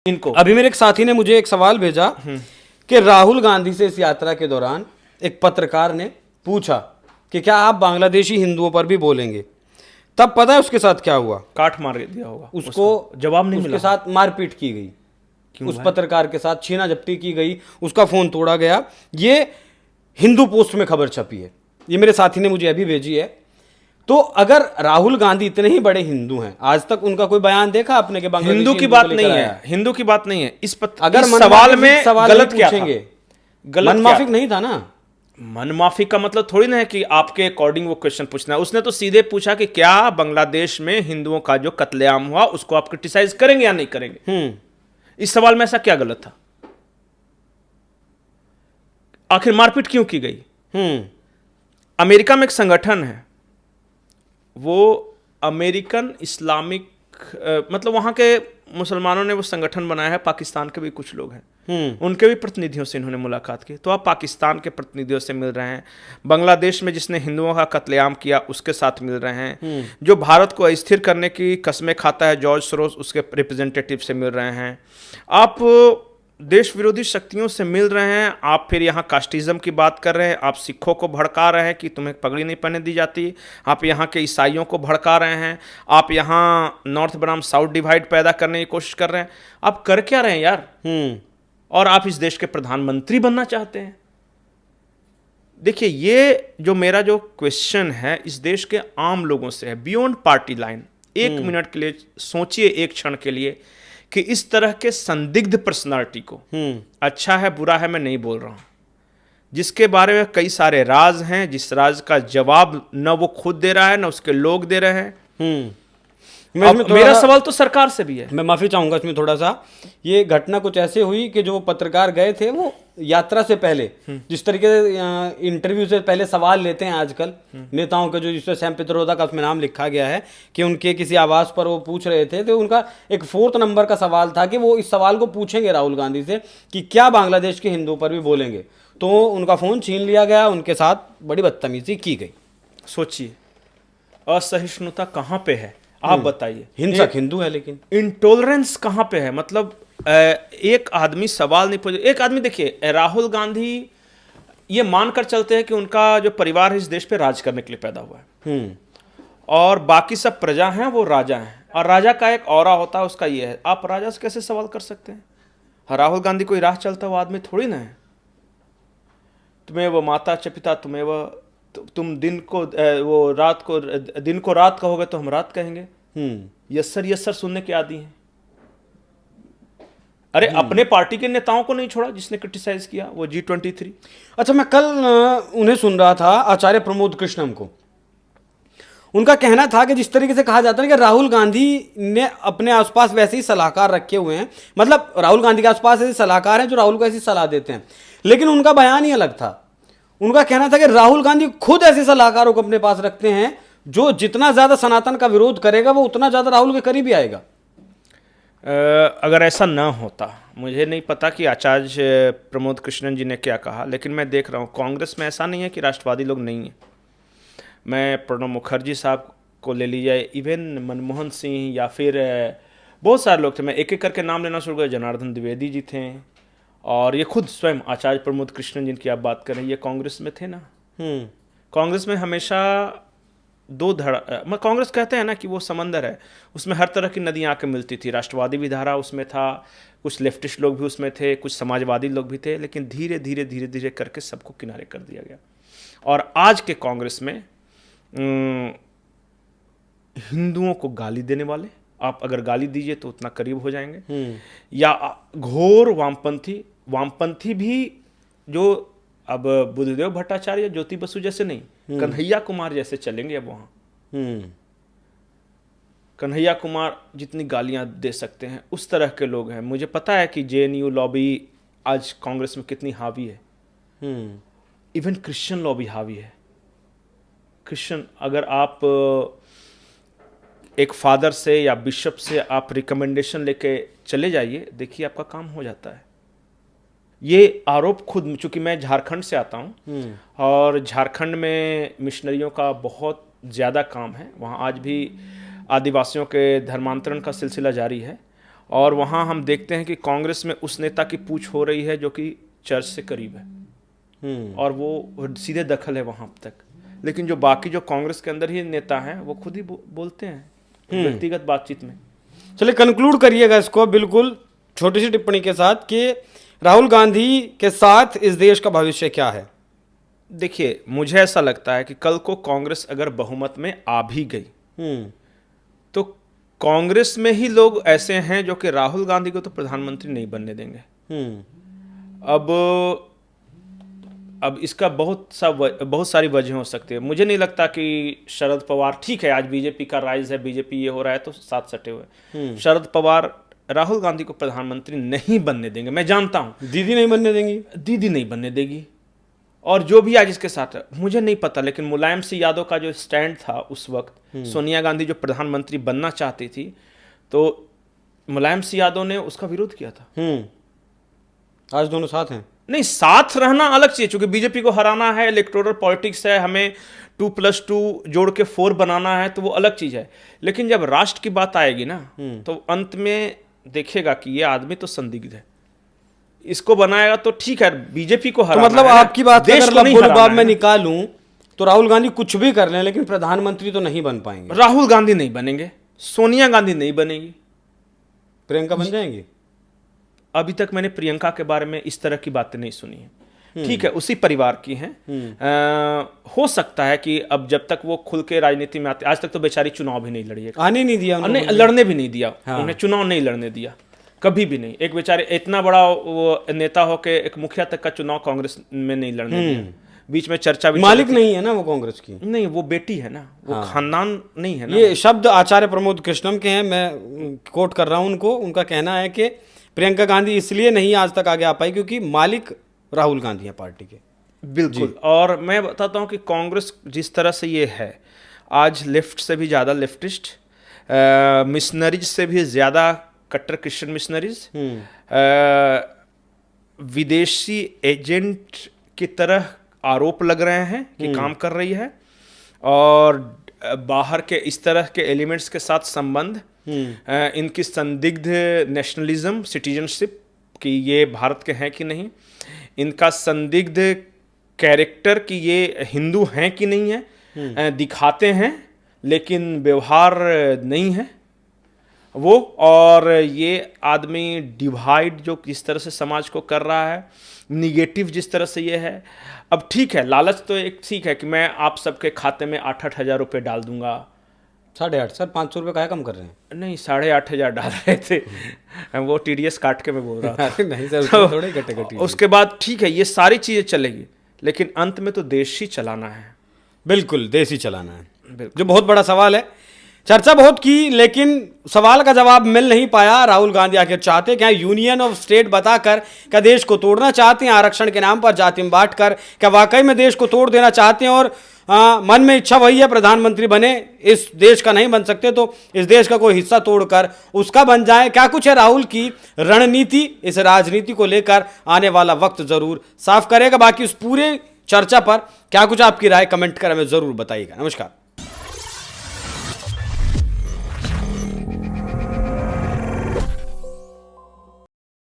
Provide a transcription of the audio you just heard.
इनको अभी मेरे एक साथी ने मुझे एक सवाल भेजा कि राहुल गांधी से इस यात्रा के दौरान एक पत्रकार ने पूछा कि क्या आप बांग्लादेशी हिंदुओं पर भी बोलेंगे। तब पता है उसके साथ क्या हुआ? काट मार दिया होगा उसको जवाब नहीं उसके मिला। साथ मारपीट की गई। उस भाई? पत्रकार के साथ छीना झपटी की गई, उसका फोन तोड़ा गया। ये हिंदू पोस्ट में खबर छपी है, ये मेरे साथी ने मुझे अभी भेजी है। तो अगर राहुल गांधी इतने ही बड़े हिंदू हैं, आज तक उनका कोई बयान देखा आपने कि बांग्लादेशी हिंदू की बात नहीं है, हिंदू की बात नहीं है। अगर इस सवाल में गलत क्या था? पूछेंगे, गलत मनमाफिक नहीं था ना। मनमाफी का मतलब थोड़ी ना है कि आपके अकॉर्डिंग वो क्वेश्चन पूछना है। उसने तो सीधे पूछा कि क्या बांग्लादेश में हिंदुओं का जो कत्लेआम हुआ उसको आप क्रिटिसाइज करेंगे या नहीं करेंगे। इस सवाल में ऐसा क्या गलत था? आखिर मारपीट क्यों की गई? अमेरिका में एक संगठन है, वो अमेरिकन इस्लामिक मतलब वहां के मुसलमानों ने वो संगठन बनाया है। पाकिस्तान के भी कुछ लोग हैं, उनके भी प्रतिनिधियों से इन्होंने मुलाकात की। तो आप पाकिस्तान के प्रतिनिधियों से मिल रहे हैं, बांग्लादेश में जिसने हिंदुओं का कत्लेआम किया उसके साथ मिल रहे हैं, जो भारत को अस्थिर करने की कस्में खाता है जॉर्ज सोरोस उसके रिप्रेजेंटेटिव से मिल रहे हैं। आप देश विरोधी शक्तियों से मिल रहे हैं। आप फिर यहाँ कास्टिज्म की बात कर रहे हैं, आप सिखों को भड़का रहे हैं कि तुम्हें पगड़ी नहीं पहने दी जाती, आप यहाँ के ईसाइयों को भड़का रहे हैं, आप यहाँ नॉर्थ बनाम साउथ डिवाइड पैदा करने की कोशिश कर रहे हैं। आप कर क्या रहे हैं यार? और आप इस देश के प्रधानमंत्री बनना चाहते हैं। देखिए, ये जो मेरा जो क्वेश्चन है इस देश के आम लोगों से है, बियॉन्ड पार्टी लाइन। एक मिनट के लिए सोचिए, एक क्षण के लिए, कि इस तरह के संदिग्ध पर्सनालिटी को, अच्छा है बुरा है मैं नहीं बोल रहा हूं, जिसके बारे में कई सारे राज हैं, जिस राज का जवाब न वो खुद दे रहा है न उसके लोग दे रहे हैं। मेरा सवाल तो सरकार से भी है। मैं माफी चाहूंगा इसमें थोड़ा सा। ये घटना कुछ ऐसे हुई कि जो पत्रकार गए थे वो यात्रा से पहले जिस तरीके से इंटरव्यू से पहले सवाल लेते हैं आजकल नेताओं के, जो जिसमें सैम पित्रोदा का उसमें नाम लिखा गया है कि उनके किसी आवास पर वो पूछ रहे थे, तो उनका एक 4th नंबर का सवाल था कि वो इस सवाल को पूछेंगे राहुल गांधी से कि क्या बांग्लादेश के हिंदुओं पर भी बोलेंगे। तो उनका फोन छीन लिया गया, उनके साथ बड़ी बदतमीजी की गई। सोचिए, असहिष्णुता कहाँ पे है आप बताइए। हिंसक हिंदू है, लेकिन इंटॉलरेंस कहाँ पे है? मतलब एक आदमी सवाल नहीं पूछ, एक आदमी, देखिए राहुल गांधी ये मानकर चलते हैं कि उनका जो परिवार है इस देश पे राज करने के लिए पैदा हुआ है और बाकी सब प्रजा हैं वो राजा हैं, और राजा का एक ऑरा होता है, उसका ये है। आप राजा से कैसे सवाल कर सकते हैं? राहुल गांधी कोई राह चलता हुआ आदमी थोड़ी ना है। तुम्हें वो माता च पिता, तुम्हें वो तुम दिन को वो रात को दिन को रात कहोगे तो हम रात कहेंगे। यस सर सुनने के आदी हैं। अरे अपने पार्टी के नेताओं को नहीं छोड़ा जिसने क्रिटिसाइज किया, वो G23। अच्छा, मैं कल उन्हें सुन रहा था, आचार्य प्रमोद कृष्णम को। उनका कहना था कि जिस तरीके से कहा जाता है कि राहुल गांधी ने अपने आसपास वैसे ही सलाहकार रखे हुए हैं, मतलब राहुल गांधी के आसपास ऐसे सलाहकार हैं जो राहुल को ऐसी सलाह देते हैं, लेकिन उनका बयान ही अलग था। उनका कहना था कि राहुल गांधी खुद ऐसे सलाहकारों को अपने पास रखते हैं जो जितना ज्यादा सनातन का विरोध करेगा वो उतना ज्यादा राहुल के करीब ही आएगा। अगर ऐसा ना होता, मुझे नहीं पता कि आचार्य प्रमोद कृष्णन जी ने क्या कहा, लेकिन मैं देख रहा हूँ कांग्रेस में ऐसा नहीं है कि राष्ट्रवादी लोग नहीं हैं। मैं प्रणब मुखर्जी साहब को ले लीजिए, इवन मनमोहन सिंह, या फिर बहुत सारे लोग थे, मैं एक एक करके नाम लेना शुरू कर। जनार्दन द्विवेदी जी थे, और ये खुद स्वयं आचार्य प्रमोद कृष्णन जिनकी आप बात कर रहे हैं, ये कांग्रेस में थे ना। कांग्रेस में हमेशा कांग्रेस कहते हैं ना कि वो समंदर है, उसमें हर तरह की नदियाँ आके मिलती थी। राष्ट्रवादी भी धारा उसमें था, कुछ लेफ्टिस्ट लोग भी उसमें थे, कुछ समाजवादी लोग भी थे, लेकिन धीरे धीरे धीरे धीरे करके सबको किनारे कर दिया गया। और आज के कांग्रेस में हिंदुओं को गाली देने वाले, आप अगर गाली दीजिए तो उतना करीब हो जाएंगे, या घोर वामपंथी भी, जो अब बुद्धदेव भट्टाचार्य, ज्योति बसु जैसे नहीं, कन्हैया कुमार जैसे चलेंगे अब वहां। कन्हैया कुमार जितनी गालियां दे सकते हैं उस तरह के लोग हैं। मुझे पता है कि JNU लॉबी आज कांग्रेस में कितनी हावी है। इवन क्रिश्चियन लॉबी हावी है। क्रिश्चियन, अगर आप एक फादर से या बिशप से आप रिकमेंडेशन लेके चले जाइए, देखिए आपका काम हो जाता है। ये आरोप खुद, चूंकि मैं झारखंड से आता हूँ और झारखंड में मिशनरियों का बहुत ज़्यादा काम है, वहाँ आज भी आदिवासियों के धर्मांतरण का सिलसिला जारी है, और वहाँ हम देखते हैं कि कांग्रेस में उस नेता की पूछ हो रही है जो कि चर्च से करीब है, और वो सीधे दखल है वहाँ तक। लेकिन जो बाकी जो कांग्रेस के अंदर ही नेता हैं वो खुद ही बोलते हैं व्यक्तिगत बातचीत में। चलिए कंक्लूड करिएगा इसको बिल्कुल छोटी सी टिप्पणी के साथ कि राहुल गांधी के साथ इस देश का भविष्य क्या है। देखिए, मुझे ऐसा लगता है कि कल को कांग्रेस अगर बहुमत में आ भी गई तो कांग्रेस में ही लोग ऐसे हैं जो कि राहुल गांधी को तो प्रधानमंत्री नहीं बनने देंगे। अब इसका बहुत सारी वजह हो सकती है। मुझे नहीं लगता कि शरद पवार, ठीक है आज बीजेपी का राइज है, बीजेपी ये हो रहा है तो साथ सटे हुए, शरद पवार राहुल गांधी को प्रधानमंत्री नहीं बनने देंगे। मैं जानता हूं दीदी नहीं बनने देंगी, दीदी नहीं बनने देगी, और जो भी आज इसके साथ है मुझे नहीं पता, लेकिन मुलायम सिंह यादव का जो स्टैंड था उस वक्त, सोनिया गांधी जो प्रधानमंत्री बनना चाहती थी तो मुलायम सिंह यादव ने उसका विरोध किया था। आज दोनों साथ हैं। नहीं, साथ रहना अलग चीज, क्योंकि बीजेपी को हराना है, इलेक्टोरल पॉलिटिक्स है, हमें 2+2 जोड़ के 4 बनाना है, तो वो अलग चीज है। लेकिन जब राष्ट्र की बात आएगी ना तो अंत में देखेगा कि ये आदमी तो संदिग्ध है, इसको बनाएगा तो ठीक है, बीजेपी को हराना तो मतलब है, आपकी बात देश अगर को नहीं लब्बो-लुबाब हराना में है। निकालूं तो राहुल गांधी कुछ भी कर लें लेकिन प्रधानमंत्री तो नहीं बन पाएंगे। राहुल गांधी नहीं बनेंगे, सोनिया गांधी नहीं बनेगी, प्रियंका बन जाएंगी। अभी तक मैंने प्रियंका के बारे में इस तरह की बातें नहीं सुनी है। ठीक है, उसी परिवार की हैं, हो सकता है कि अब जब तक वो खुल के राजनीति में आते, आज तक तो बेचारी चुनाव भी नहीं लड़ी है, आने नहीं दिया नहीं, लड़ने भी नहीं दिया, उन्हें चुनाव नहीं लड़ने दिया, कभी भी नहीं। एक बेचारे इतना बड़ा वो नेता हो के एक मुखिया तक का चुनाव कांग्रेस में नहीं लड़ने दिया, बीच में चर्चा भी मालिक नहीं है ना वो कांग्रेस की, नहीं, वो बेटी है ना, वो खानदान नहीं है ना। ये शब्द आचार्य प्रमोद कृष्णम के हैं, मैं कोट कर रहा हूं उनको। उनका कहना है कि प्रियंका गांधी इसलिए नहीं आज तक आगे आ पाई क्योंकि मालिक राहुल गांधी है पार्टी के। बिल्कुल, और मैं बताता हूं कि कांग्रेस जिस तरह से ये है आज, लेफ्ट से भी ज़्यादा लेफ्टिस्ट, मिशनरीज से भी ज़्यादा कट्टर क्रिश्चियन मिशनरीज, विदेशी एजेंट की तरह आरोप लग रहे हैं कि काम कर रही है, और बाहर के इस तरह के एलिमेंट्स के साथ संबंध, इनकी संदिग्ध नेशनलिज्म, सिटीजनशिप कि ये भारत के हैं कि नहीं, इनका संदिग्ध कैरेक्टर कि ये हिंदू हैं कि नहीं है, दिखाते हैं लेकिन व्यवहार नहीं है वो, और ये आदमी डिवाइड जो जिस तरह से समाज को कर रहा है, निगेटिव जिस तरह से ये है। अब ठीक है, लालच तो एक ठीक है कि मैं आप सबके खाते में 8-8 हज़ार रुपये डाल दूंगा। 8.5 सर, 500 रुपये काहे कम कर रहे हैं? नहीं, 8,500 डाल रहे थे वो TDS काट के मैं बोल रहा था। अरे नहीं सर, उसमें थोड़े घटे उसके बाद ठीक है, ये सारी चीज़ें चलेगी, लेकिन अंत में तो देश ही चलाना है। बिल्कुल, देश ही चलाना है, जो बहुत बड़ा सवाल है। चर्चा बहुत की लेकिन सवाल का जवाब मिल नहीं पाया। राहुल गांधी आखिर चाहते क्या? यूनियन ऑफ स्टेट बताकर क्या देश को तोड़ना चाहते हैं? आरक्षण के नाम पर जाति में बांटकर क्या वाकई में देश को तोड़ देना चाहते हैं? और मन में इच्छा वही है प्रधानमंत्री बने, इस देश का नहीं बन सकते तो इस देश का कोई हिस्सा तोड़कर उसका बन जाए। क्या कुछ है राहुल की रणनीति? इस राजनीति को लेकर आने वाला वक्त जरूर साफ करेगा। बाकी उस पूरे चर्चा पर क्या कुछ आपकी राय कमेंट कर हमें जरूर बताइएगा। नमस्कार।